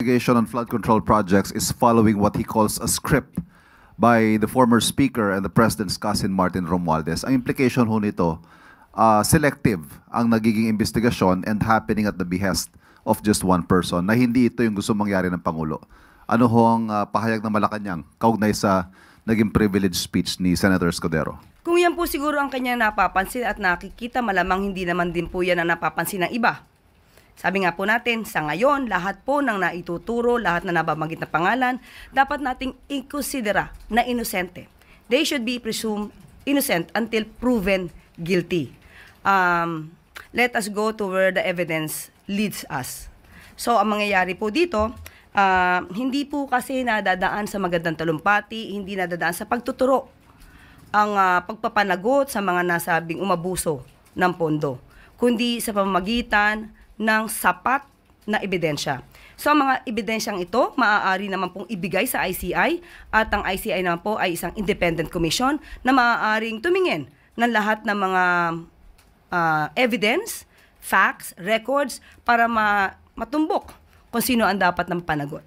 Investigation on flood control projects is following what he calls a script by the former Speaker and the President's cousin Martin Romualdez. Ang implication ho nito, selective ang nagiging investigasyon and happening at the behest of just one person, na hindi ito yung gusto mangyari ng Pangulo. Ano ho ang pahayag ng Malacanang kaugnay sa naging privilege speech ni Senator Escudero? Kung yan po siguro ang kanya napapansin at nakikita, malamang hindi naman din po yan ang napapansin ng iba. Sabi nga po natin, sa ngayon, lahat po ng naituturo, lahat na nababanggit na pangalan, dapat nating i-considera na inosente. They should be presumed innocent until proven guilty. Let us go to where the evidence leads us. So, ang mangyayari po dito, hindi po kasi nadadaan sa magandang talumpati, hindi nadadaan sa pagtuturo ang pagpapanagot sa mga nasabing umabuso ng pondo, kundi sa pamamagitan ng sapat na ebidensya. So, ang mga ebidensyang ito, maaari naman pong ibigay sa ICI, at ang ICI naman po ay isang independent commission na maaaring tumingin ng lahat ng mga evidence, facts, records, para matumbok kung sino ang dapat ng panagot.